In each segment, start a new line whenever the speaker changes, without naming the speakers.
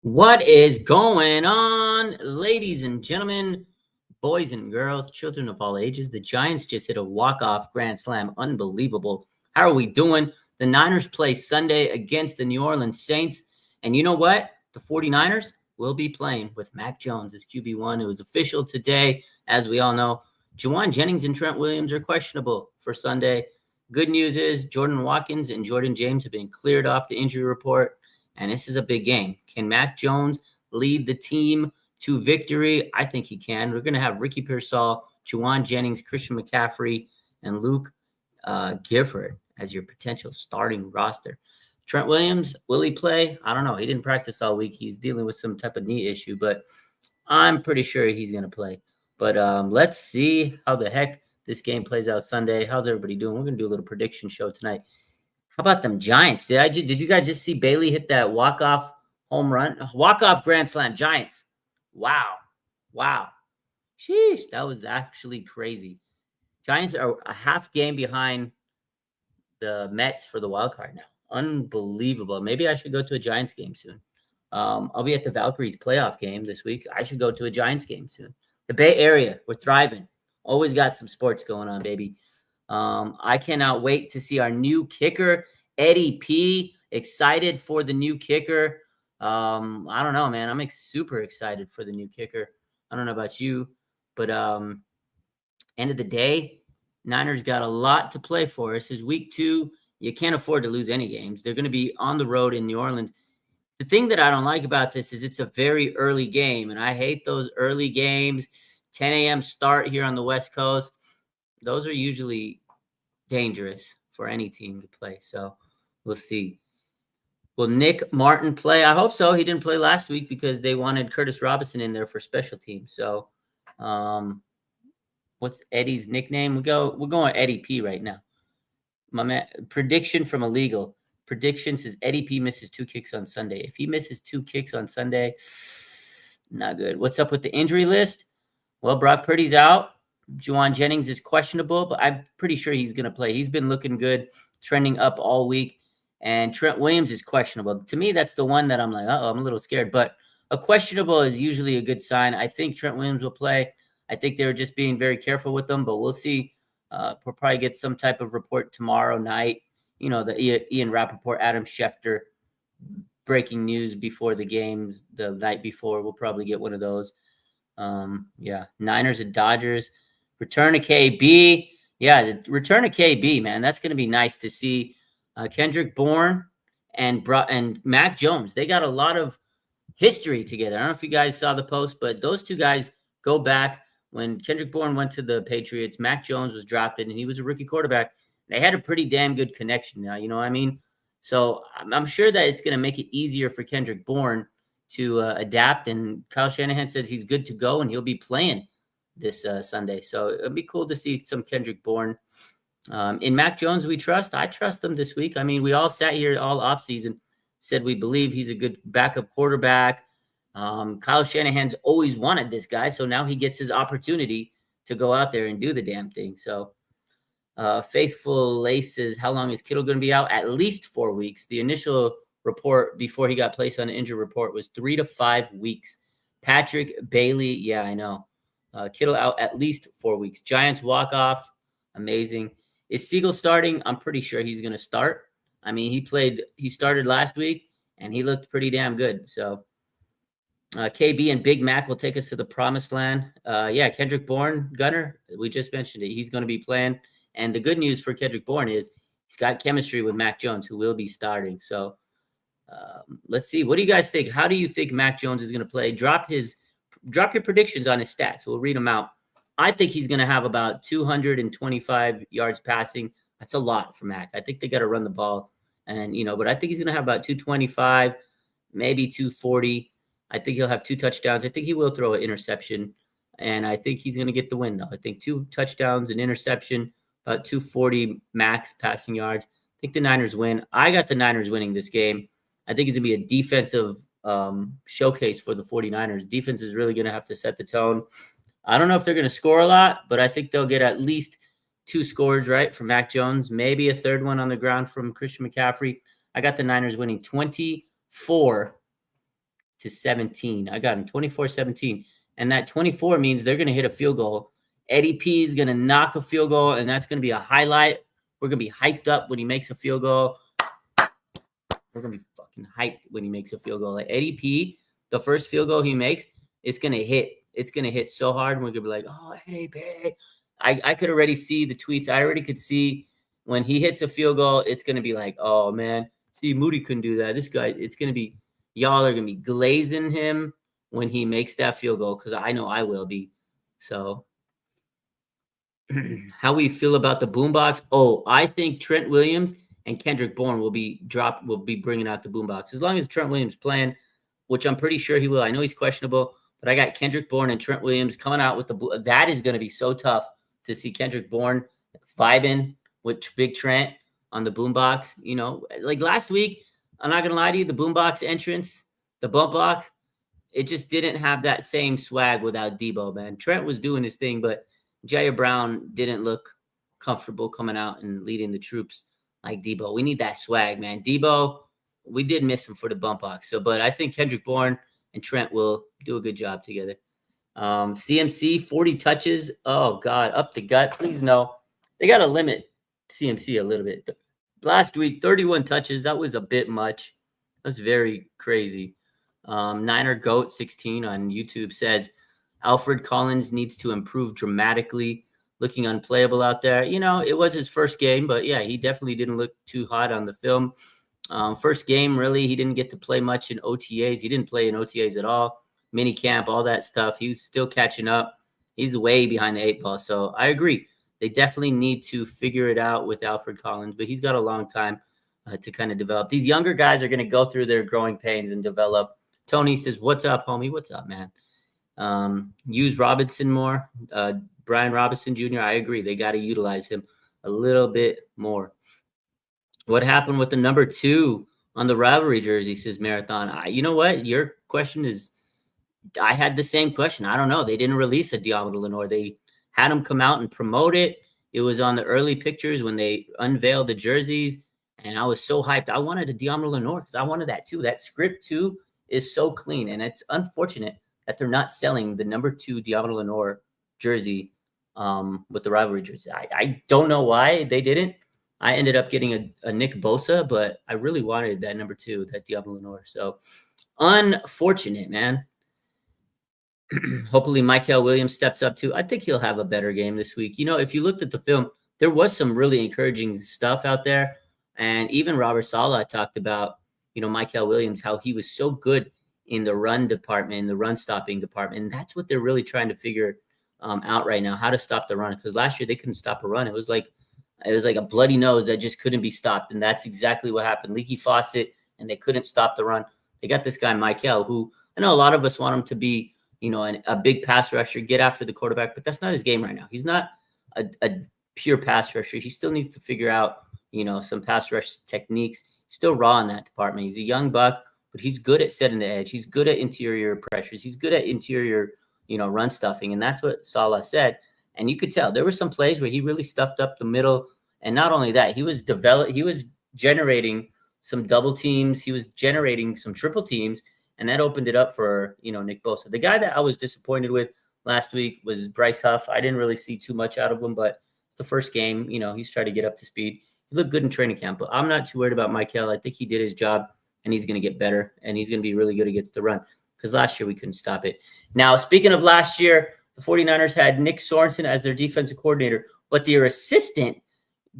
What is going on, ladies and gentlemen, boys and girls, children of all ages? The Giants just hit a walk-off grand slam. Unbelievable. How are we doing? The Niners play Sunday against the New Orleans Saints. And you know what? The 49ers will be playing with Mac Jones as QB1. It was official today, as we all know. Jennings and Trent Williams are questionable for Sunday. Good news is Jordan Watkins and Jordan James have been cleared off the injury report. And this is a big game. Can Mac Jones lead the team to victory? I think he can. We're going to have Ricky Pearsall, Jennings, Christian McCaffrey, and Luke Gifford as your potential starting roster. Trent Williams, will he play? I don't know. He didn't practice all week. He's dealing with some type of knee issue, but I'm pretty sure he's going to play. But let's see how the heck this game plays out Sunday. How's everybody doing? We're going to do a little prediction show tonight. How about them Giants? Did you guys just see Bailey hit that walk-off home run? Walk-off grand slam, Giants. Wow. Sheesh, that was actually crazy. Giants are a half game behind the Mets for the wild card now. Unbelievable. Maybe I should go to a Giants game soon. I'll be at the Valkyries playoff game this week. I should go to a Giants game soon. The Bay Area, we're thriving. Always got some sports going on, baby. I cannot wait to see our new kicker, Eddie P. Excited for the new kicker. I don't know, man. I'm super excited for the new kicker. I don't know about you, but end of the day, Niners got a lot to play for. This is week 2. You can't afford to lose any games. They're going to be on the road in New Orleans. The thing that I don't like about this is it's a very early game, and I hate those early games. 10 a.m. start here on the West Coast. Those are usually dangerous for any team to play. So we'll see. Will Nick Martin play? I hope so. He didn't play last week because they wanted Curtis Robinson in there for special teams. So what's Eddie's nickname? We're going Eddie P right now. My man, prediction from Illegal. Prediction says Eddie P misses 2 kicks on Sunday. If he misses 2 kicks on Sunday, not good. What's up with the injury list? Well, Brock Purdy's out. Jennings is questionable, but I'm pretty sure he's going to play. He's been looking good, trending up all week. And Trent Williams is questionable. To me, that's the one that I'm like, I'm a little scared. But a questionable is usually a good sign. I think Trent Williams will play. I think they were just being very careful with them, but we'll see. We'll probably get some type of report tomorrow night. You know, the Ian Rappaport, Adam Schefter breaking news before the games the night before. We'll probably get one of those. Niners and Dodgers. Return of KB. Yeah, the return of KB, man. That's going to be nice to see. Kendrick Bourne and Mac Jones. They got a lot of history together. I don't know if you guys saw the post, but those two guys go back. When Kendrick Bourne went to the Patriots, Mac Jones was drafted, and he was a rookie quarterback. They had a pretty damn good connection now, you know what I mean? So I'm sure that it's going to make it easier for Kendrick Bourne to adapt, and Kyle Shanahan says he's good to go, and he'll be playing this Sunday. So it'll be cool to see some Kendrick Bourne. In Mac Jones, we trust. I trust him this week. I mean, we all sat here all offseason, said we believe he's a good backup quarterback. Kyle Shanahan's always wanted this guy, so now he gets his opportunity to go out there and do the damn thing. So Faithful Laces, how long is Kittle going to be out? At least 4 weeks. The initial report before he got placed on the injury report was 3 to 5 weeks. Patrick Bailey, yeah, I know. Kittle out at least 4 weeks. Giants walk off, amazing. Is Siegel starting? I'm pretty sure he's going to start. I mean, he started last week, and he looked pretty damn good. So KB and Big Mac will take us to the promised land. Kendrick Bourne, Gunner, we just mentioned it. He's going to be playing. And the good news for Kendrick Bourne is he's got chemistry with Mac Jones, who will be starting. So let's see. What do you guys think? How do you think Mac Jones is going to play? Drop your predictions on his stats. We'll read them out. I think he's going to have about 225 yards passing. That's a lot for Mac. I think they got to run the ball. And, but I think he's going to have about 225, maybe 240. I think he'll have 2 touchdowns. I think he will throw an interception. And I think he's going to get the win, though. I think 2 touchdowns, an interception, about 240 max passing yards. I think the Niners win. I got the Niners winning this game. I think it's going to be a defensive showcase for the 49ers. Defense is really going to have to set the tone. I don't know if they're going to score a lot, but I think they'll get at least 2 scores, right, from Mac Jones, maybe a third one on the ground from Christian McCaffrey. I got the Niners winning 24 to 17. I got him 24-17. And that 24 means they're going to hit a field goal. Eddie P is going to knock a field goal, and that's going to be a highlight. We're going to be hyped up when he makes a field goal. We're going to be fucking hyped when he makes a field goal. Like Eddie P, the first field goal he makes, it's going to hit. It's going to hit so hard. And we're going to be like, oh, Eddie P. I could already see the tweets. I already could see when he hits a field goal, it's going to be like, oh, man, see, Moody couldn't do that. This guy, it's going to be, y'all are going to be glazing him when he makes that field goal, because I know I will be. So how we feel about the boombox? Oh, I think Trent Williams and Kendrick Bourne will be bringing out the boombox. As long as Trent Williams playing, which I'm pretty sure he will. I know he's questionable, but I got Kendrick Bourne and Trent Williams coming out with that is going to be so tough to see Kendrick Bourne vibing with Big Trent on the boombox. You know, like last week, I'm not going to lie to you, the boombox entrance, the bump box, it just didn't have that same swag without Debo, man. Trent was doing his thing, but Jair Brown didn't look comfortable coming out and leading the troops like Debo. We need that swag, man. Debo, we did miss him for the bump box. But I think Kendrick Bourne and Trent will do a good job together. CMC, 40 touches. Oh, God, up the gut. Please no. They got to limit CMC a little bit. Last week, 31 touches. That was a bit much. That's very crazy. Niner Goat 16 on YouTube says, Alfred Collins needs to improve dramatically, looking unplayable out there. You know, it was his first game, but yeah, he definitely didn't look too hot on the film. First game, really, he didn't get to play much in OTAs. He didn't play in OTAs at all. Mini camp, all that stuff. He was still catching up. He's way behind the 8 ball. So I agree. They definitely need to figure it out with Alfred Collins, but he's got a long time to kind of develop. These younger guys are going to go through their growing pains and develop. Tony says, what's up, homie? What's up, man? Use Robinson more. Brian Robinson Jr., I agree. They got to utilize him a little bit more. What happened with the number 2 on the rivalry jersey, says Marathon? You know what? Your question is, I had the same question. I don't know. They didn't release a Diablo Lenore. They had him come out and promote it. It was on the early pictures when they unveiled the jerseys, and I was so hyped. I wanted a Diablo Lenore because I wanted that too. That script too is so clean, and it's unfortunate that they're not selling the number 2 Diablo Lenore jersey with the rivalry jersey. I don't know why they didn't. I ended up getting a Nick Bosa, but I really wanted that number 2, that Diablo Lenore. So unfortunate, man. Hopefully Michael Williams steps up too. I think he'll have a better game this week. You know, if you looked at the film, there was some really encouraging stuff out there. And even Robert Saleh talked about, you know, Michael Williams, how he was so good in the run department, in the run stopping department. And that's what they're really trying to figure out right now, how to stop the run. Because last year they couldn't stop a run. It was like a bloody nose that just couldn't be stopped. And that's exactly what happened. Leaky faucet, and they couldn't stop the run. They got this guy, Michael, who I know a lot of us want him to be, you know, a big pass rusher, get after the quarterback, but that's not his game right now. He's not a pure pass rusher. He still needs to figure out, you know, some pass rush techniques. Still raw in that department. He's a young buck, but he's good at setting the edge. He's good at interior pressures. He's good at interior, you know, run stuffing. And that's what Saleh said. And you could tell there were some plays where he really stuffed up the middle. And not only that, he was generating some double teams. He was generating some triple teams. And that opened it up for, you know, Nick Bosa. The guy that I was disappointed with last week was Bryce Huff. I didn't really see too much out of him, but it's the first game. You know, he's trying to get up to speed. He looked good in training camp, but I'm not too worried about Michael. I think he did his job, and he's going to get better, and he's going to be really good against the run because last year we couldn't stop it. Now, speaking of last year, the 49ers had Nick Sorensen as their defensive coordinator, but their assistant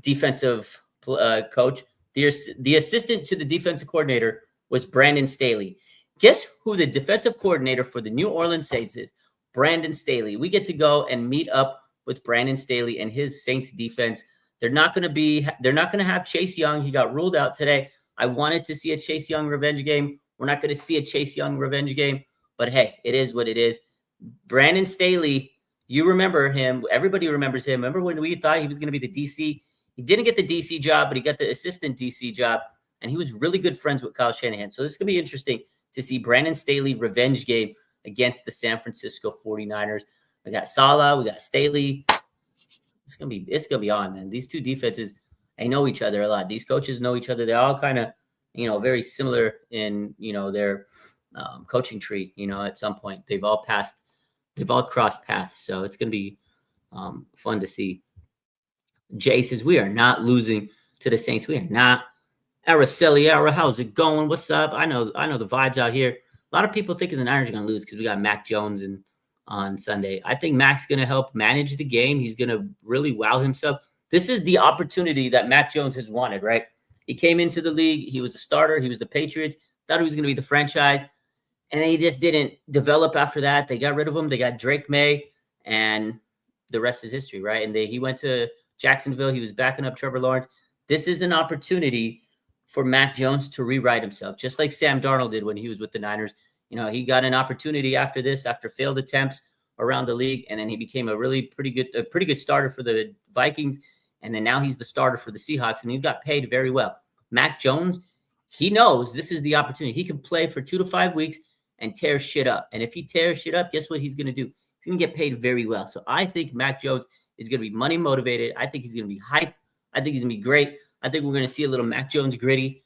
defensive coach, the assistant to the defensive coordinator was Brandon Staley. Guess who the defensive coordinator for the New Orleans Saints is? Brandon Staley. We get to go and meet up with Brandon Staley and his Saints defense. They're not going to have Chase Young. He got ruled out today. I wanted to see a Chase Young revenge game. We're not going to see a Chase Young revenge game, but hey, it is what it is. Brandon Staley, you remember him. Everybody remembers him. Remember when we thought he was going to be the DC? He didn't get the DC job, but he got the assistant DC job, and he was really good friends with Kyle Shanahan. So this is going to be interesting to see Brandon Staley revenge game against the San Francisco 49ers. We got Saleh, we got Staley. It's gonna be on, man. These two defenses, they know each other a lot. These coaches know each other. They're all kind of, you know, very similar in, you know, their coaching tree. At some point they've all crossed paths. So it's going to be fun to see. Jay says, we are not losing to the Saints. We are not. Araceli, how's it going? What's up? I know the vibes out here. A lot of people thinking the Niners are going to lose because we got Mac Jones on Sunday. I think Mac's going to help manage the game. He's going to really wow himself. This is the opportunity that Mac Jones has wanted, right? He came into the league. He was a starter. He was the Patriots. Thought he was going to be the franchise. And he just didn't develop after that. They got rid of him. They got Drake May. And the rest is history, right? And he went to Jacksonville. He was backing up Trevor Lawrence. This is an opportunity for Mac Jones to rewrite himself, just like Sam Darnold did when he was with the Niners. He got an opportunity after failed attempts around the league, and then he became a pretty good starter for the Vikings, and then now he's the starter for the Seahawks, and he's got paid very well. Mac Jones, he knows this is the opportunity. He can play for 2 to 5 weeks and tear shit up, and if he tears shit up, guess what he's going to do? He's going to get paid very well. So I think Mac Jones is going to be money motivated. I think he's going to be hype. I think he's going to be great. I think we're going to see a little Mac Jones gritty.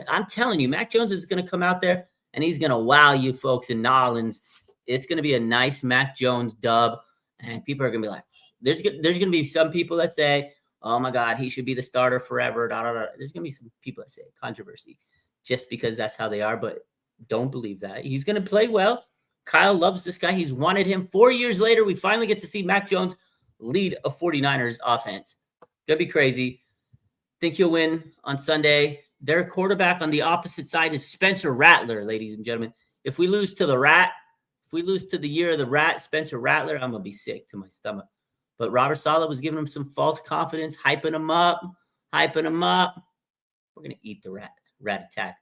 I'm telling you, Mac Jones is going to come out there and he's going to wow you folks in Nolans. It's going to be a nice Mac Jones dub. And people are going to be like, there's going to be some people that say, oh my God, he should be the starter forever. There's going to be some people that say controversy just because that's how they are. But don't believe that. He's going to play well. Kyle loves this guy. He's wanted him. 4 years later, we finally get to see Mac Jones lead a 49ers offense. Gonna be crazy. Think he'll win on Sunday. Their quarterback on the opposite side is Spencer Rattler, ladies and gentlemen. If we lose to the year of the rat, Spencer Rattler, I'm going to be sick to my stomach. But Robert Saleh was giving him some false confidence, hyping him up. We're going to eat the rat attack.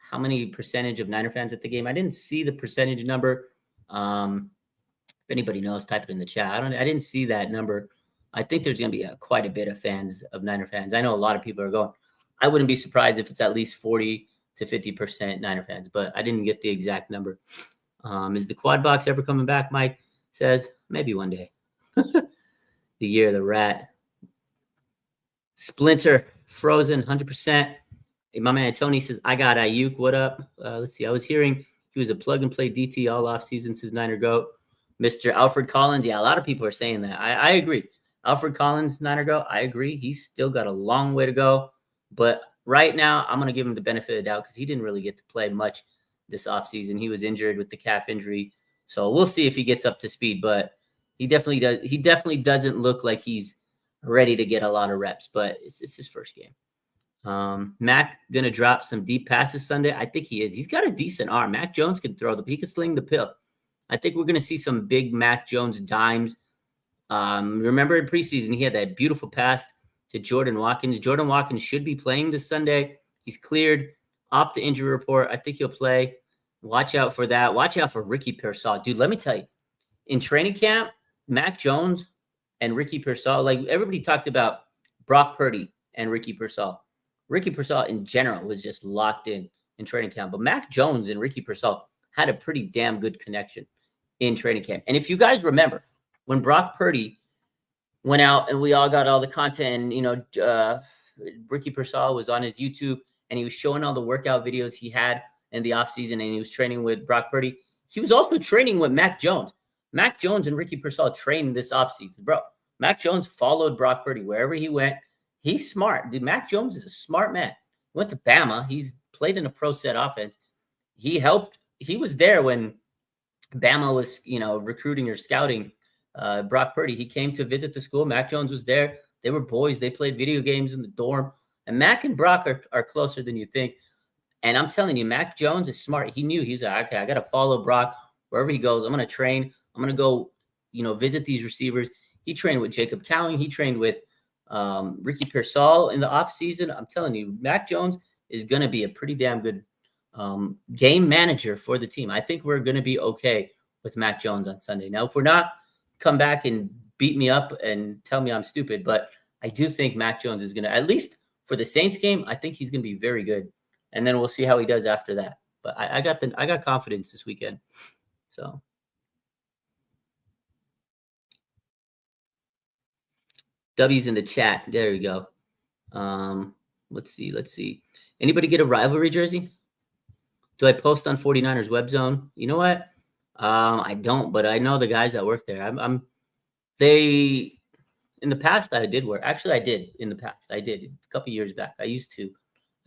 How many percentage of Niner fans at the game? I didn't see the percentage number. If anybody knows, type it in the chat. I didn't see that number. I think there's going to be quite a bit of Niner fans. I know a lot of people are going. I wouldn't be surprised if it's at least 40 to 50% Niner fans, but I didn't get the exact number. Is the quad box ever coming back? Mike says, maybe one day. The year of the rat. Splinter, Frozen, 100%. Hey, my man Tony says, I got Ayuk. What up? Let's see. I was hearing he was a plug-and-play DT all offseason since Niner GOAT. Mr. Alfred Collins. Yeah, a lot of people are saying that. I agree. Alfred Collins, Niner GOAT. I agree. He's still got a long way to go. But right now, I'm going to give him the benefit of the doubt because he didn't really get to play much this offseason. He was injured with the calf injury. So we'll see if he gets up to speed. But he definitely does. He definitely doesn't look like he's ready to get a lot of reps. But it's his first game. Mac going to drop some deep passes Sunday. I think he is. He's got a decent arm. Mac Jones can throw. He can sling the pill. I think we're going to see some big Mac Jones dimes. Remember in preseason, he had that beautiful pass to Jordan Watkins. Jordan Watkins should be playing this Sunday. He's cleared off the injury report. I think he'll play. Watch out for that. Watch out for Ricky Pearsall. Dude, let me tell you, in training camp, Mac Jones and Ricky Pearsall, like everybody talked about Brock Purdy and Ricky Pearsall. Ricky Pearsall in general was just locked in training camp. But Mac Jones and Ricky Pearsall had a pretty damn good connection in training camp. And if you guys remember, when Brock Purdy went out and we all got all the content, and, Ricky Pearsall was on his YouTube and he was showing all the workout videos he had in the offseason and he was training with Brock Purdy. He was also training with Mac Jones. Mac Jones and Ricky Pearsall trained this offseason. Bro, Mac Jones followed Brock Purdy wherever he went. He's smart. Dude, Mac Jones is a smart man. He went to Bama. He's played in a pro set offense. He was there when Bama was, recruiting or scouting Brock Purdy. He came to visit the school. Mac Jones was there. They were boys. They played video games in the dorm. And Mac and Brock are closer than you think. And I'm telling you, Mac Jones is smart. He knew. He's like, okay, I got to follow Brock wherever he goes. I'm going to train. I'm going to go, visit these receivers. He trained with Jacob Cowing. He trained with Ricky Pearsall in the offseason. I'm telling you, Mac Jones is going to be a pretty damn good game manager for the team. I think we're going to be okay with Mac Jones on Sunday. Now, if we're not, come back and beat me up and tell me I'm stupid. But I do think Mac Jones is going to, at least for the Saints game, I think he's going to be very good. And then we'll see how he does after that. But I got confidence this weekend. So. W's in the chat. There we go. Let's see. Anybody get a rivalry jersey? Do I post on 49ers Web Zone? You know what? I don't, but I know the guys that work there. They in the past I did work. Actually, I did in the past. I did a couple years back. I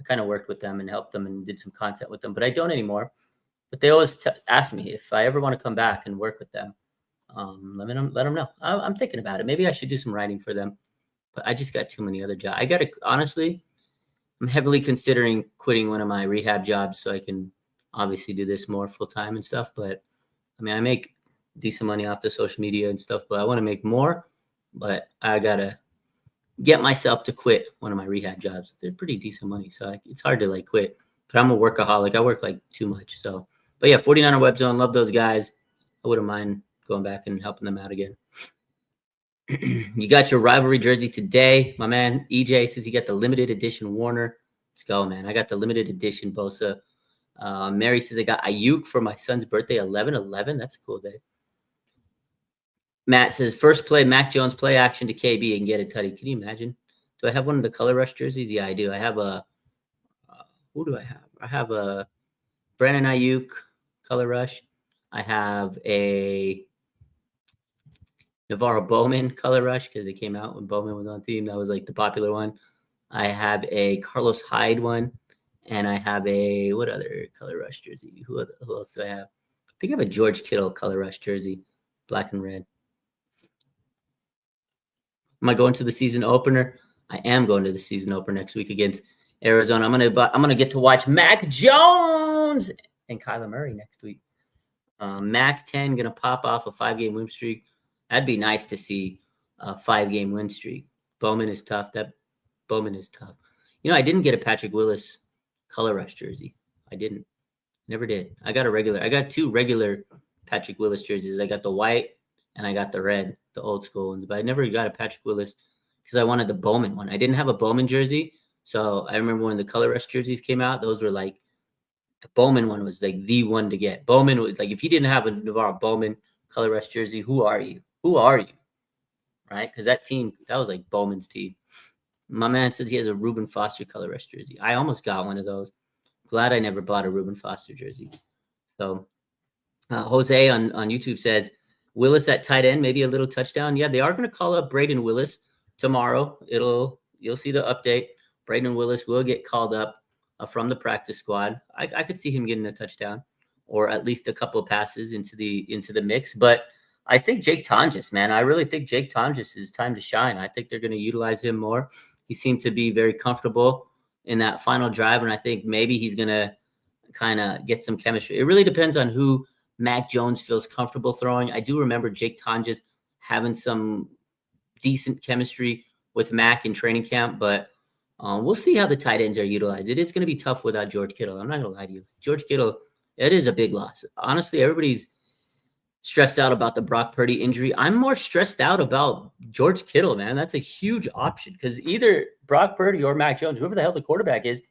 kind of worked with them and helped them and did some content with them, but I don't anymore. But they always ask me if I ever want to come back and work with them. Let them know. I'm thinking about it. Maybe I should do some writing for them, but I just got too many other jobs. Honestly, I'm heavily considering quitting one of my rehab jobs so I can obviously do this more full time and stuff. But I mean, I make decent money off the social media and stuff, but I want to make more. But I gotta get myself to quit one of my rehab jobs. They're pretty decent money, so it's hard to like quit. But I'm a workaholic. I work like too much. So, but yeah, 49er Web Zone, love those guys. I wouldn't mind going back and helping them out again. You got your rivalry jersey today. My man EJ says he got the limited edition Warner. Let's go, man. I got the limited edition Bosa. Mary says I got Ayuk for my son's birthday, 11/11. That's a cool day. Matt says first play, Mac Jones play action to KB and get a tutty. Can you imagine? Do I have one of the color rush jerseys? Yeah, I do. I have a who do I have? I have a Brandon Ayuk color rush. I have a Navarro Bowman color rush because it came out when Bowman was on team. That was like the popular one. I have a Carlos Hyde one, and I have a what other color rush jersey? Who else do I have? I think I have a George Kittle color rush jersey, black and red. Am I going to the season opener? I am going to the season opener next week against Arizona. I'm gonna get to watch Mac Jones and Kyler Murray next week. Mac 10 gonna pop off a 5-game win streak. That'd be nice to see a 5-game win streak. Bowman is tough. Bowman is tough. You know, I didn't get a Patrick Willis color rush jersey. I didn't. Never did. I got 2 regular Patrick Willis jerseys. I got the white and I got the red, the old school ones. But I never got a Patrick Willis because I wanted the Bowman one. I didn't have a Bowman jersey. So I remember when the color rush jerseys came out, those were like, the Bowman one was like the one to get. Bowman was like, if you didn't have a Navarro Bowman color rush jersey, who are you? Who are you? Right? Because that was like Bowman's team. My man says he has a Reuben Foster color rush jersey. I almost got one of those. Glad I never bought a Reuben Foster jersey. So Jose on YouTube says, Willis at tight end, maybe a little touchdown. Yeah, they are going to call up Braden Willis tomorrow. You'll see the update. Braden Willis will get called up from the practice squad. I could see him getting a touchdown or at least a couple of passes into the mix. But I think Jake Tonjes, man, I really think Jake Tonjes is time to shine. I think they're going to utilize him more. He seemed to be very comfortable in that final drive, and I think maybe he's going to kind of get some chemistry. It really depends on who Mac Jones feels comfortable throwing. I do remember Jake Tonjes having some decent chemistry with Mac in training camp, but we'll see how the tight ends are utilized. It is going to be tough without George Kittle. I'm not going to lie to you. George Kittle, it is a big loss. Honestly, everybody's stressed out about the Brock Purdy injury. I'm more stressed out about George Kittle, man. That's a huge option because either Brock Purdy or Mac Jones, whoever the hell the quarterback is,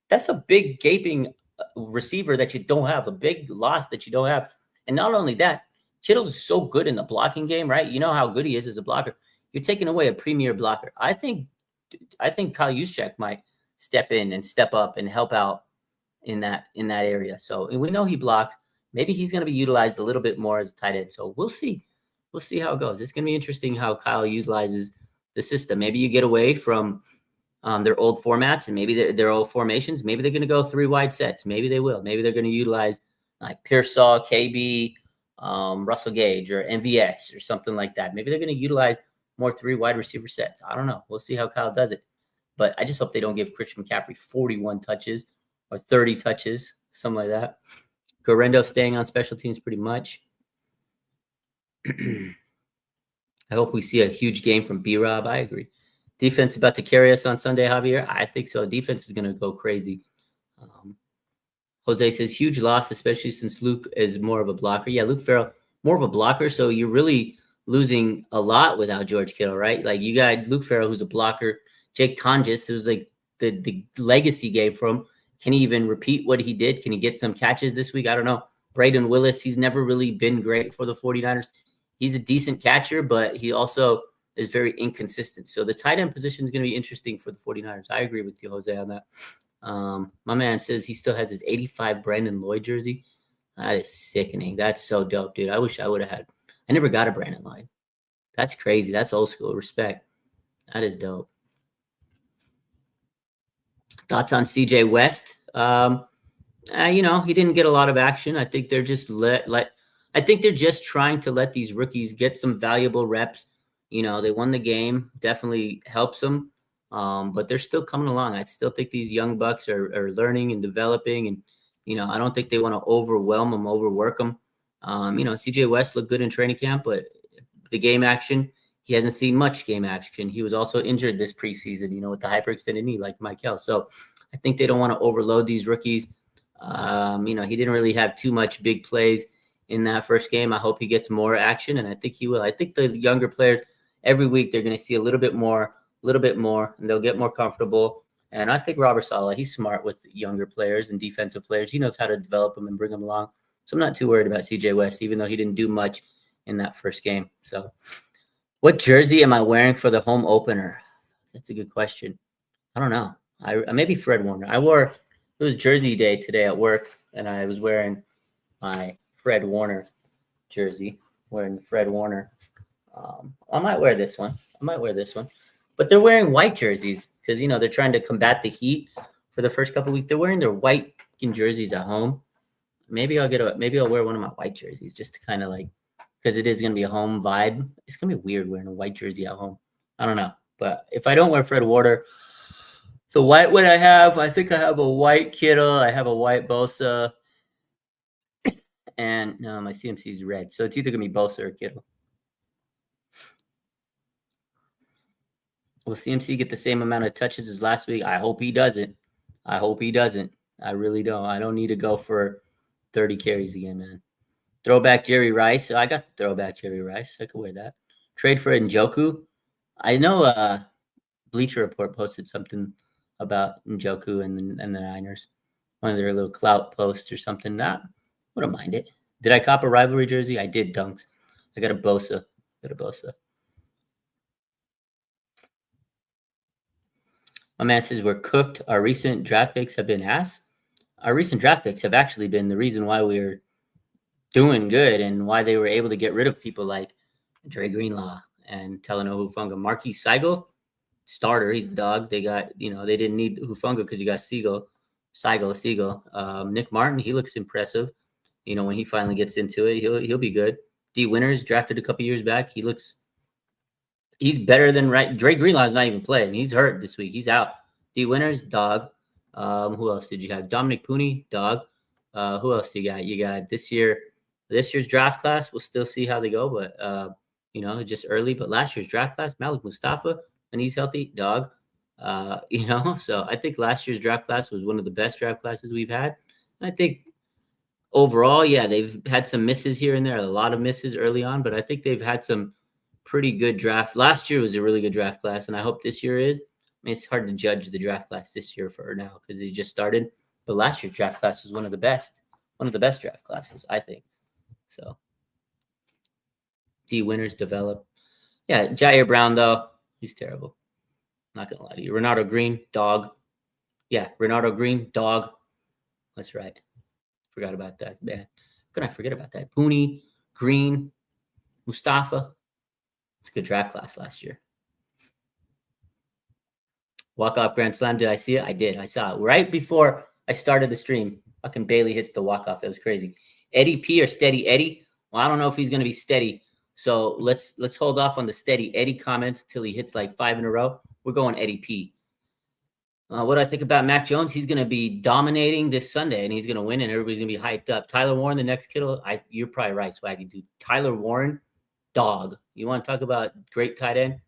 that's a big gaping receiver that you don't have, a big loss that you don't have. And not only that, Kittle's so good in the blocking game, right? You know how good he is as a blocker. You're taking away a premier blocker. I think Kyle Juszczyk might step in and step up and help out in that area. So we know he blocks. Maybe he's going to be utilized a little bit more as a tight end. So we'll see. We'll see how it goes. It's going to be interesting how Kyle utilizes the system. Maybe you get away from their old formats and maybe their old formations. Maybe they're going to go 3 wide sets. Maybe they will. Maybe they're going to utilize like Pearsall, KB, Russell Gage, or MVS or something like that. Maybe they're going to utilize more 3 wide receiver sets. I don't know. We'll see how Kyle does it. But I just hope they don't give Christian McCaffrey 41 touches or 30 touches, something like that. Guerrero staying on special teams pretty much. I hope we see a huge game from B-Rob. I agree. Defense about to carry us on Sunday, Javier? I think so. Defense is going to go crazy. Jose says, huge loss, especially since Luke is more of a blocker. Yeah, Luke Farrell, more of a blocker, so you're really losing a lot without George Kittle, right? Like, you got Luke Farrell, who's a blocker. Jake Tonjes, who's like the legacy gave from. Can he even repeat what he did? Can he get some catches this week? I don't know. Braden Willis, he's never really been great for the 49ers. He's a decent catcher, but he also is very inconsistent. So the tight end position is going to be interesting for the 49ers. I agree with you, Jose, on that. My man says he still has his 85 Brandon Lloyd jersey. That is sickening. That's so dope, dude. I wish I would have had. I never got a Brandon Lloyd. That's crazy. That's old school. Respect. That is dope. Thoughts on CJ West? He didn't get a lot of action. I think they're just I think they're just trying to let these rookies get some valuable reps. They won the game, definitely helps them. But they're still coming along. I still think these young bucks are learning and developing, and I don't think they want to overwhelm them, overwork them. CJ West looked good in training camp, but the game action, he hasn't seen much game action. He was also injured this preseason, with the hyperextended knee, like Michael. So I think they don't want to overload these rookies. He didn't really have too much big plays in that first game. I hope he gets more action, and I think he will. I think the younger players, every week they're going to see a little bit more, and they'll get more comfortable. And I think Robert Saleh, he's smart with younger players and defensive players. He knows how to develop them and bring them along. So I'm not too worried about CJ West, even though he didn't do much in that first game. So what jersey am I wearing for the home opener? That's a good question. I don't know. I maybe Fred Warner. It was Jersey Day today at work, and I was wearing my Fred Warner jersey. Wearing Fred Warner. I might wear this one. But they're wearing white jerseys because they're trying to combat the heat for the first couple of weeks. They're wearing their white jerseys at home. Maybe I'll wear one of my white jerseys just to kind of because it is gonna be a home vibe. It's gonna be weird wearing a white jersey at home. I don't know, but if I don't wear Fred Warner. So what would I have? I think I have a white Kittle. I have a white Bosa. And no, my CMC is red. So it's either going to be Bosa or Kittle. Will CMC get the same amount of touches as last week? I hope he doesn't. I really don't. I don't need to go for 30 carries again, man. Throwback Jerry Rice. I got throwback Jerry Rice. I could wear that. Trade for Njoku. I know Bleacher Report posted something about Njoku and the Niners, one of their little clout posts or something. That wouldn't mind it. Did I cop a rivalry jersey? I did, Dunks. I got a Bosa. My man says we're cooked. Our recent draft picks have been ass. Our recent draft picks have actually been the reason why we're doing good and why they were able to get rid of people like Dre Greenlaw and Talanoa Hufanga. Marquis Seigel, starter, he's a dog. They got, they didn't need Hufanga because you got Seigel. Nick Martin, he looks impressive. When he finally gets into it, he'll be good. D Winters, drafted a couple years back. He's better than right. Dre Greenlaw's not even playing. He's hurt this week. He's out. D Winters, dog. Who else did you have? Dominic Pooney, dog. Who else you got? You got this year's draft class. We'll still see how they go, but just early. But last year's draft class, Malik Mustafa, when he's healthy, dog. So I think last year's draft class was one of the best draft classes we've had. And I think overall, yeah, they've had some misses here and there, a lot of misses early on, but I think they've had some pretty good draft. Last year was a really good draft class, and I hope this year is. It's hard to judge the draft class this year for now because they just started. But last year's draft class was one of the best draft classes, I think. So D Winters develop. Yeah, Jair Brown, though, he's terrible. Not going to lie to you. Renardo Green, dog. Yeah, Renardo Green, dog. That's right. Forgot about that, man. How could I forget about that? Pooney, Green, Mustafa. It's a good draft class last year. Walk-off Grand Slam. Did I see it? I did. I saw it right before I started the stream. Fucking Bailey hits the walk-off. It was crazy. Eddie P or Steady Eddie? Well, I don't know if he's going to be steady. So let's hold off on the Steady Eddie comments until he hits like 5 in a row. We're going Eddie P. What do I think about Mac Jones? He's going to be dominating this Sunday, and he's going to win, and everybody's going to be hyped up. Tyler Warren, the next Kittle. You're probably right, Swaggy, dude. Tyler Warren, dog. You want to talk about great tight end?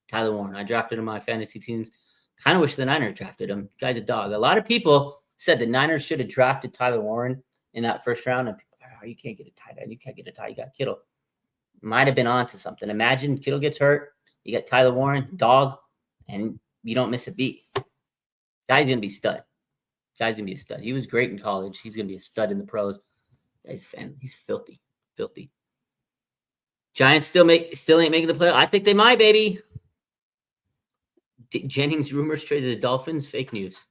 Tyler Warren. I drafted him on my fantasy teams. Kind of wish the Niners drafted him. Guy's a dog. A lot of people said the Niners should have drafted Tyler Warren in that first round. And people, you can't get a tight end. You can't get a tight. You got Kittle. Might have been onto something. Imagine Kittle gets hurt. You got Tyler Warren, dog, and you don't miss a beat. Guy's going to be stud. Guy's going to be a stud. He was great in college. He's going to be a stud in the pros. He's filthy. Filthy. Giants still ain't making the play. I think they might, baby. Jennings rumors traded the Dolphins. Fake news.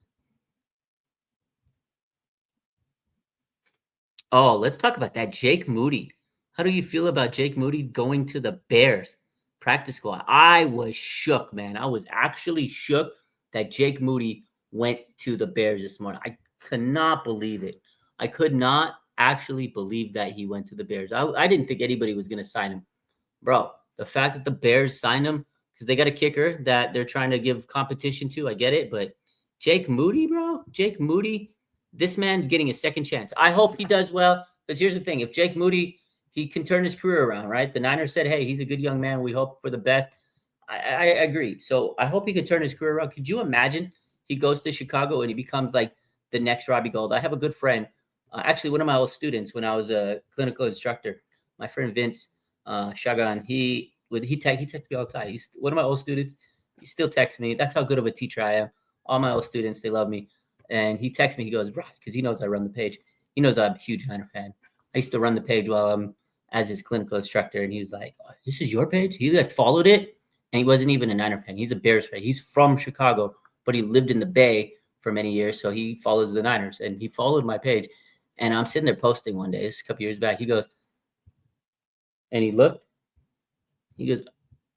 Oh, let's talk about that. Jake Moody. How do you feel about Jake Moody going to the Bears practice squad? I was shook, man. I was actually shook that Jake Moody went to the Bears this morning. I could not believe it. I could not actually believe that he went to the Bears. I didn't think anybody was going to sign him. Bro, the fact that the Bears signed him because they got a kicker that they're trying to give competition to, I get it. But Jake Moody, bro, Jake Moody, this man's getting a second chance. I hope he does well because here's the thing. If Jake Moody, he can turn his career around, right? The Niners said, hey, he's a good young man. We hope for the best. I agree. So I hope he could turn his career around. Could you imagine he goes to Chicago and he becomes like the next Robbie Gould? I have a good friend, actually one of my old students when I was a clinical instructor, my friend Vince Shagan. He texts me all the time. He's one of my old students. He still texts me. That's how good of a teacher I am. All my old students, they love me. And he texts me. He goes, right, because he knows I run the page. He knows I'm a huge Niner fan. I used to run the page while I'm as his clinical instructor, and he was like, oh, "This is your page." He like followed it, and he wasn't even a Niner fan. He's a Bears fan. He's from Chicago, but he lived in the Bay for many years, so he follows the Niners. And he followed my page, and I'm sitting there posting one day. This is a couple years back. He goes, and he looked. He goes,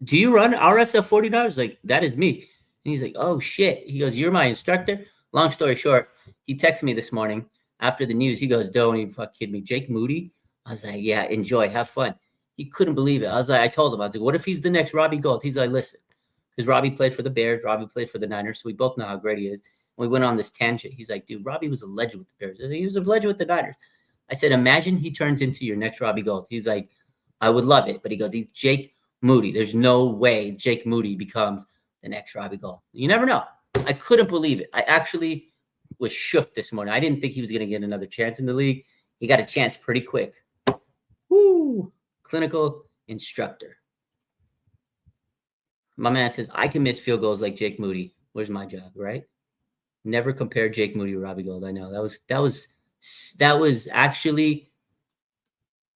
"Do you run RSF 49ers?" Like, that is me. And he's like, "Oh shit." He goes, "You're my instructor." Long story short, he texted me this morning after the news. He goes, "Don't even fuck kid me. Jake Moody." I was like, "Yeah, enjoy, have fun." He couldn't believe it. I told him, I was like, "What if he's the next Robbie Gould?" He's like, "Listen," because Robbie played for the Bears, Robbie played for the Niners, so we both know how great he is. And we went on this tangent. He's like, "Dude, Robbie was a legend with the Bears. He was a legend with the Niners." I said, "Imagine he turns into your next Robbie Gould." He's like, "I would love it," but he goes, "He's Jake Moody. There's no way Jake Moody becomes the next Robbie Gould." You never know. I couldn't believe it. I actually was shook this morning. I didn't think he was going to get another chance in the league. He got a chance pretty quick. Woo! Clinical instructor. My man says, "I can miss field goals like Jake Moody. Where's my job?" Right? Never compare Jake Moody to Robbie Gould. I know that was actually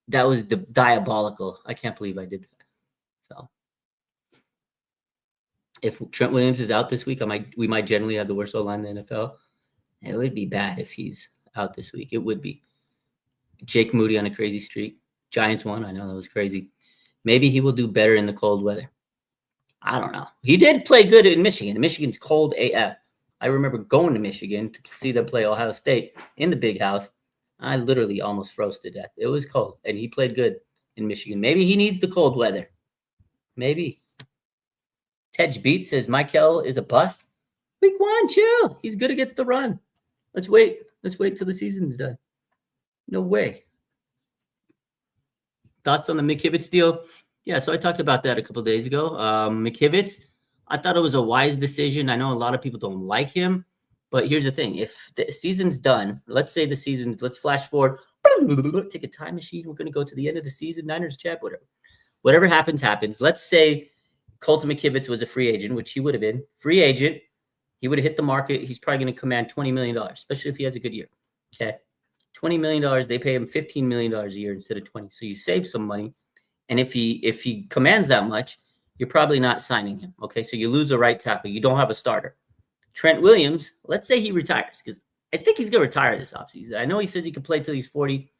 diabolical. I can't believe I did that. So if Trent Williams is out this week, we might generally have the worst O-line in the NFL. It would be bad if he's out this week. It would be. Jake Moody on a crazy streak. Giants won. I know that was crazy. Maybe he will do better in the cold weather. I don't know. He did play good in Michigan. Michigan's cold AF. I remember going to Michigan to see them play Ohio State in the big house. I literally almost froze to death. It was cold, and he played good in Michigan. Maybe he needs the cold weather. Maybe. Tej Beat says Michael is a bust. Week 1, chill. He's good against the run. Let's wait. Let's wait till the season's done. No way. Thoughts on the McKivitz deal? Yeah, so I talked about that a couple of days ago. McKivitz, I thought it was a wise decision. I know a lot of people don't like him, but here's the thing. If the season's done, let's flash forward, take a time machine. We're going to go to the end of the season, Niners chat, whatever. Whatever happens. Let's say Colton McKivitz was a free agent, which he would have been. Free agent. He would have hit the market. He's probably going to command $20 million, especially if he has a good year. Okay. $20 million, they pay him $15 million a year instead of 20. So you save some money. And if he commands that much, you're probably not signing him. Okay. So you lose a right tackle. You don't have a starter. Trent Williams, let's say he retires, because I think he's going to retire this offseason. I know he says he could play till he's 40.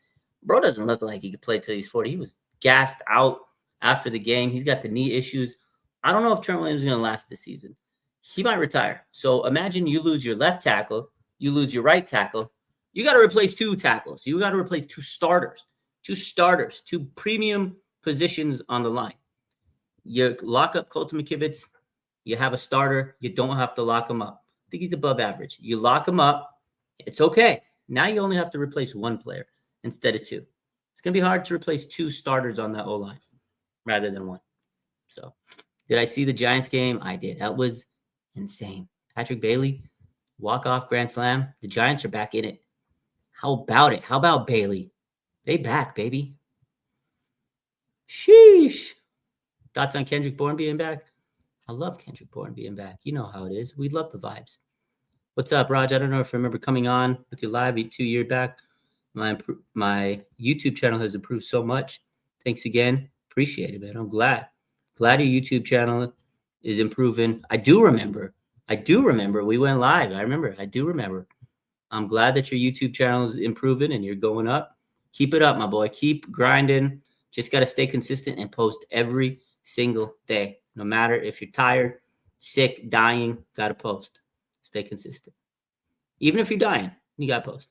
Bro doesn't look like he could play till he's 40. He was gassed out after the game. He's got the knee issues. I don't know if Trent Williams is going to last this season. He might retire. So imagine you lose your left tackle. You lose your right tackle. You got to replace 2 tackles. You got to replace 2 starters, 2 premium positions on the line. You lock up Colton McKivitz. You have a starter. You don't have to lock him up. I think he's above average. You lock him up. It's okay. Now you only have to replace 1 player instead of 2. It's going to be hard to replace 2 starters on that O-line rather than 1. So did I see the Giants game? I did. That was insane. Patrick Bailey, walk-off grand slam. The Giants are back in it. How about it? How about Bailey? They back, baby. Sheesh. Thoughts on Kendrick Bourne being back? I love Kendrick Bourne being back. You know how it is. We love the vibes. What's up, Raj? I don't know if I remember coming on with you live 2 years back. My YouTube channel has improved so much. Thanks again. Appreciate it, man. I'm glad. Glad your YouTube channel is improving. I do remember. We went live. I do remember. I'm glad that your YouTube channel is improving and you're going up. Keep it up, my boy. Keep grinding. Just got to stay consistent and post every single day. No matter if you're tired, sick, dying, got to post. Stay consistent. Even if you're dying, you got to post.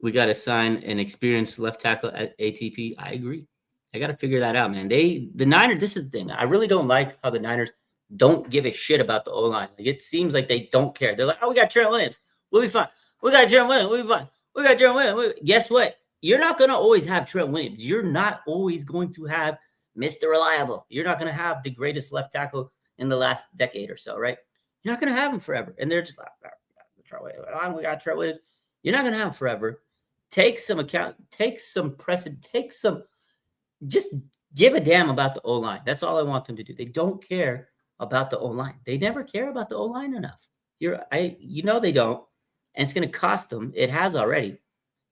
We got to sign an experienced left tackle at ATP. I agree. I got to figure that out, man. The Niners, this is the thing. I really don't like how the Niners don't give a shit about the O-line. Like, it seems like they don't care. They're like, oh, we got Trent Williams. We'll be fine. We got Trent Williams. We'll be fine. We got Trent Williams. Guess what? You're not going to always have Trent Williams. You're not always going to have Mr. Reliable. You're not going to have the greatest left tackle in the last decade or so, right? You're not going to have him forever. And they're just like, we got Trent Williams. You're not going to have him forever. Take some account. Take some precedent. Take some. Just give a damn about the O-line. That's all I want them to do. They don't care about the O-line. They never care about the O-line enough. They don't. And it's going to cost them. It has already.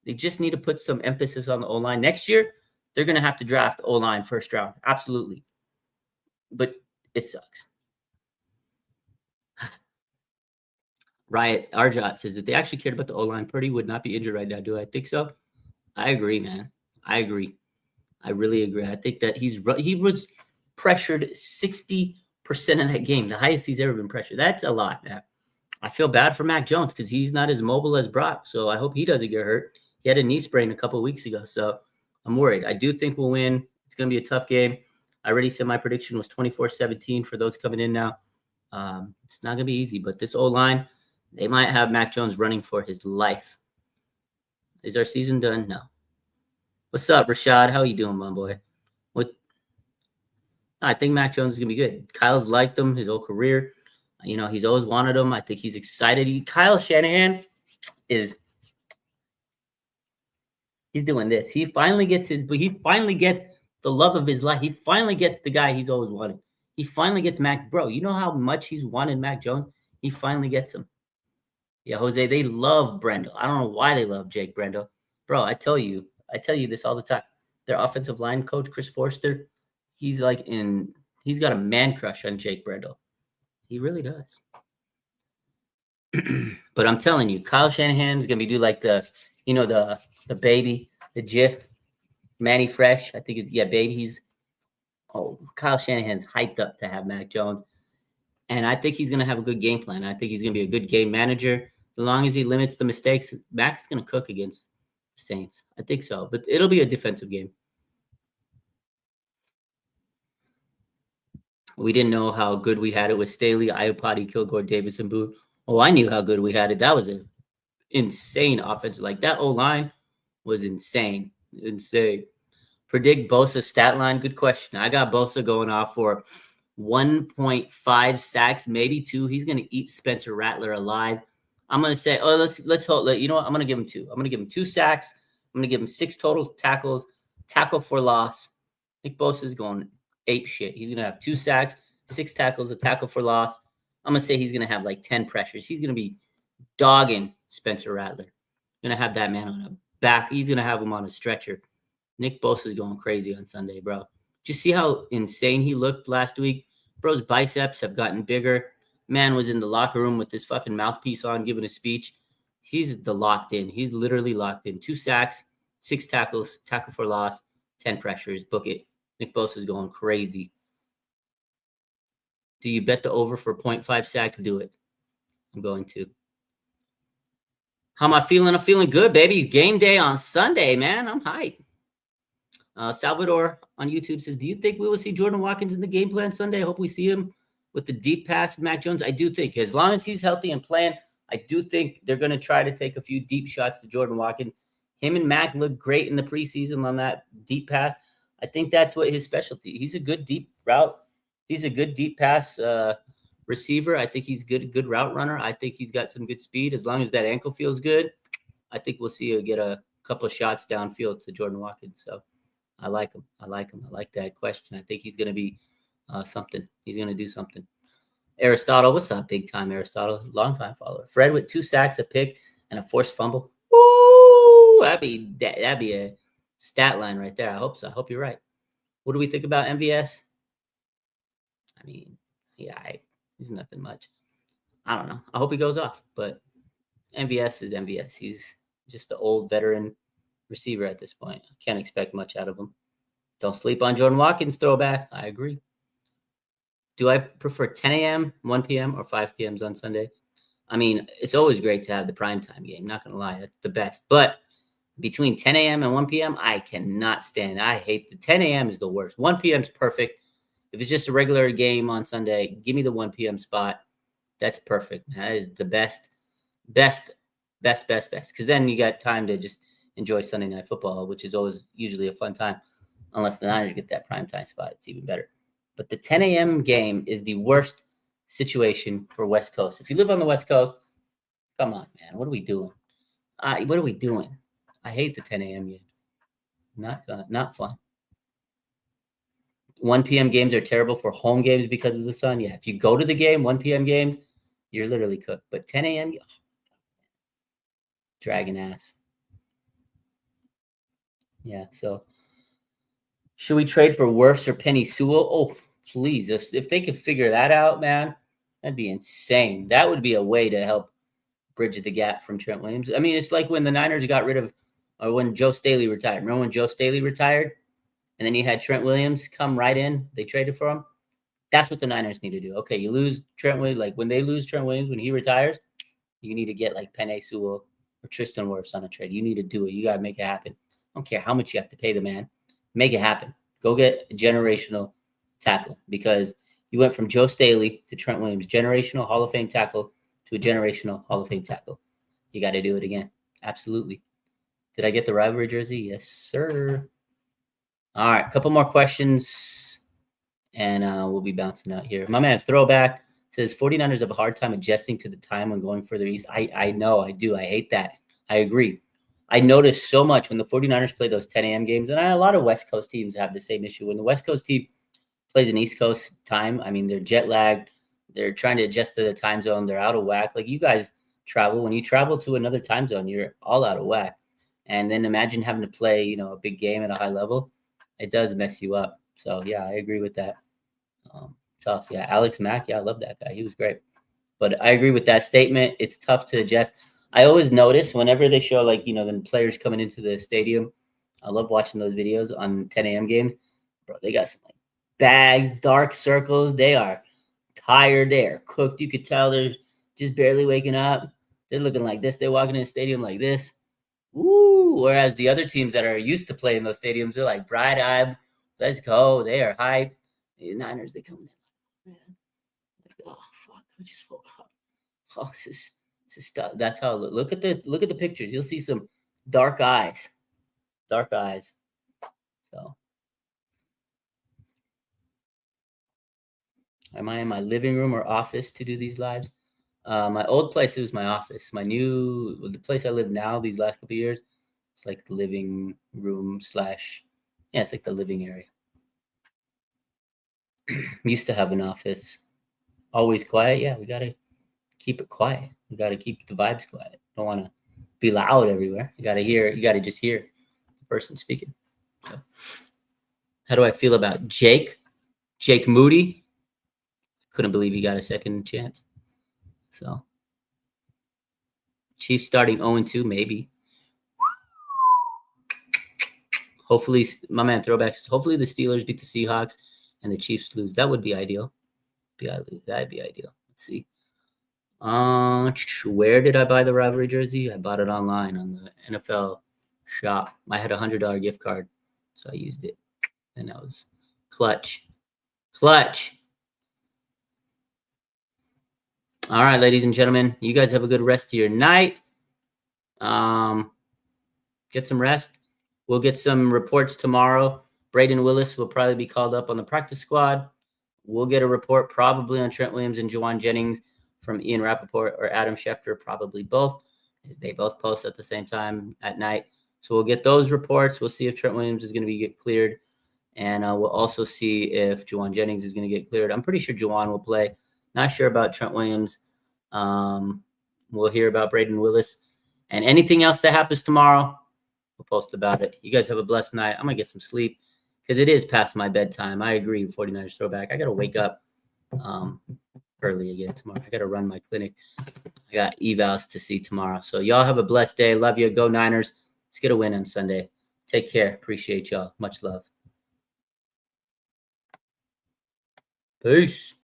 They just need to put some emphasis on the O-line. Next year, they're going to have to draft O-line first round. Absolutely. But it sucks. Riot Arjot says, if they actually cared about the O-line, Purdy would not be injured right now. Do I think so? I agree, man. I agree. I really agree. I think that he was pressured 60% of that game, the highest he's ever been pressured. That's a lot, man. I feel bad for Mac Jones because he's not as mobile as Brock, so I hope he doesn't get hurt. He had a knee sprain a couple of weeks ago, so I'm worried. I do think we'll win. It's going to be a tough game. I already said my prediction was 24-17 for those coming in now. It's not going to be easy, but this O-line, they might have Mac Jones running for his life. Is our season done? No. What's up, Rashad? How you doing, my boy? I think Mac Jones is going to be good. Kyle's liked him his whole career. He's always wanted him. I think he's excited. Kyle Shanahan he's doing this. He finally gets the love of his life. He finally gets the guy he's always wanted. He finally gets Mac. Bro, you know how much he's wanted Mac Jones? He finally gets him. Yeah, Jose, they love Brendel. I don't know why they love Jake Brendel. Bro, I tell you this all the time. Their offensive line coach, Chris Forster, he's got a man crush on Jake Brendel. He really does. But I'm telling you, Kyle Shanahan's going to do like the baby, the GIF, Manny Fresh. I think baby. Kyle Shanahan's hyped up to have Mac Jones. And I think he's going to have a good game plan. I think he's going to be a good game manager. As long as he limits the mistakes, Mac's going to cook against the Saints. I think so. But it'll be a defensive game. We didn't know how good we had it with Staley, Iupati, Kilgore, Davis, and Boone. Oh, I knew how good we had it. That was an insane offense. Like, that O-line was insane. Insane. Predict Bosa's stat line? Good question. I got Bosa going off for 1.5 sacks, maybe 2. He's going to eat Spencer Rattler alive. I'm going to say, let's hold. You know what? I'm going to give him 2. I'm going to give him 2 sacks. I'm going to give him 6 total tackles, tackle for loss. Nick Bosa's going ape shit. He's going to have 2 sacks, 6 tackles, a tackle for loss. I'm going to say he's going to have like 10 pressures. He's going to be dogging Spencer Rattler. Going to have that man on a back. He's going to have him on a stretcher. Nick Bosa's going crazy on Sunday, bro. Did you see how insane he looked last week? Bro's biceps have gotten bigger. Man was in the locker room with his fucking mouthpiece on, giving a speech. He's locked in. He's literally locked in. 2 sacks, 6 tackles, tackle for loss, 10 pressures. Book it. Nick Bosa's going crazy. Do you bet the over for 0.5 sacks? Do it. I'm going to. How am I feeling? I'm feeling good, baby. Game day on Sunday, man. I'm hyped. Salvador on YouTube says, do you think we will see Jordan Watkins in the game plan Sunday? I hope we see him with the deep pass with Mac Jones. I do think, as long as he's healthy and playing, I do think they're going to try to take a few deep shots to Jordan Watkins. Him and Mac look great in the preseason on that deep pass. I think that's what his specialty. He's a good deep route. He's a good deep pass receiver. I think he's good route runner. I think he's got some good speed. As long as that ankle feels good, I think we'll see you get a couple of shots downfield to Jordan Watkins. So I like him. I like that question. I think he's going to be something. He's going to do something. Aristotle, what's up, big time Aristotle? Long time follower. Fred with 2 sacks, a pick, and a forced fumble. Woo! That'd be a stat line right there. I hope so. I hope you're right. What do we think about MVS? I mean, yeah, he's nothing much. I don't know. I hope he goes off, but MVS is MVS. He's just the old veteran receiver at this point. Can't expect much out of him. Don't sleep on Jordan Watkins throwback. I agree. Do I prefer 10 a.m., 1 p.m., or 5 p.m.s on Sunday? I mean, it's always great to have the primetime game. Not going to lie. That's the best. But between 10 a.m. and 1 p.m., I cannot stand it. I hate the 10 a.m. is the worst. 1 p.m. is perfect. If it's just a regular game on Sunday, give me the 1 p.m. spot. That's perfect. That is the best. Because then you got time to just enjoy Sunday Night Football, which is always usually a fun time. Unless the Niners get that primetime spot, it's even better. But the 10 a.m. game is the worst situation for West Coast. If you live on the West Coast, come on, man. What are we doing? What are we doing? I hate the 10 a.m. game. Not fun. 1 p.m. games are terrible for home games because of the sun. Yeah, if you go to the game, 1 p.m. games, you're literally cooked. But 10 a.m., dragon ass. Yeah, so should we trade for Wirfs or Penny Sewell? Oh, please. If they could figure that out, man, that'd be insane. That would be a way to help bridge the gap from Trent Williams. I mean, it's like when the Niners got rid of, or when Joe Staley retired. Remember when Joe Staley retired? And then you had Trent Williams come right in. They traded for him. That's what the Niners need to do. Okay, you lose Trent Williams. Like when they lose Trent Williams, when he retires, you need to get like Penny Sewell or Tristan Wirfs on a trade. You need to do it. You got to make it happen. I don't care how much you have to pay the man. Make it happen. Go get a generational tackle because you went from Joe Staley to Trent Williams, generational Hall of Fame tackle to a generational Hall of Fame tackle. You got to do it again. Absolutely. Did I get the rivalry jersey? Yes, sir. All right, a couple more questions, and we'll be bouncing out here. My man Throwback says 49ers have a hard time adjusting to the time when going further east. I know, I do. I hate that. I agree. I noticed so much when the 49ers play those 10 a.m. games, and a lot of West Coast teams have the same issue. When the West Coast team plays an East Coast time, I mean, they're jet lagged. They're trying to adjust to the time zone. They're out of whack. Like you guys travel. When you travel to another time zone, you're all out of whack. And then imagine having to play, a big game at a high level. It does mess you up. So, yeah, I agree with that. Tough. Yeah, Alex Mack. Yeah, I love that guy. He was great. But I agree with that statement. It's tough to adjust. I always notice whenever they show, the players coming into the stadium, I love watching those videos on 10 a.m. games. Bro, they got some bags, dark circles. They are tired. They are cooked. You could tell they're just barely waking up. They're looking like this. They're walking in the stadium like this. Ooh, whereas the other teams that are used to playing those stadiums, they're like bright-eyed. Let's go. They are hyped. The Niners, they come in. Man, oh fuck! I just woke up. Oh, this is stuff. That's how. Look at the pictures. You'll see some dark eyes. Dark eyes. So, am I in my living room or office to do these lives? My old place, it was my office. The place I live now, these last couple of years, it's like the living room / it's like the living area. Used to have an office. Always quiet. Yeah, we got to keep it quiet. We got to keep the vibes quiet. Don't want to be loud everywhere. You got to just hear the person speaking. So, how do I feel about Jake Moody? Couldn't believe he got a second chance. So, Chiefs starting 0-2, maybe. Hopefully, my man Throwbacks. Hopefully, the Steelers beat the Seahawks and the Chiefs lose. That would be ideal. That'd be ideal. Let's see. Where did I buy the rivalry jersey? I bought it online on the NFL shop. I had $100 gift card, so I used it, and that was clutch. All right, ladies and gentlemen, you guys have a good rest of your night. Get some rest. We'll get some reports tomorrow. Braden Willis will probably be called up on the practice squad. We'll get a report probably on Trent Williams and Juwan Jennings from Ian Rappaport or Adam Schefter, probably both, as they both post at the same time at night. So we'll get those reports. We'll see if Trent Williams is going to get cleared. And we'll also see if Juwan Jennings is going to get cleared. I'm pretty sure Juwan will play. Not sure about Trent Williams. We'll hear about Braden Willis. And anything else that happens tomorrow, we'll post about it. You guys have a blessed night. I'm going to get some sleep because it is past my bedtime. I agree, 49ers Throwback. I got to wake up. early again tomorrow. I got to run my clinic. I got evals to see tomorrow. So y'all have a blessed day. Love you. Go Niners. Let's get a win on Sunday. Take care. Appreciate y'all. Much love. Peace.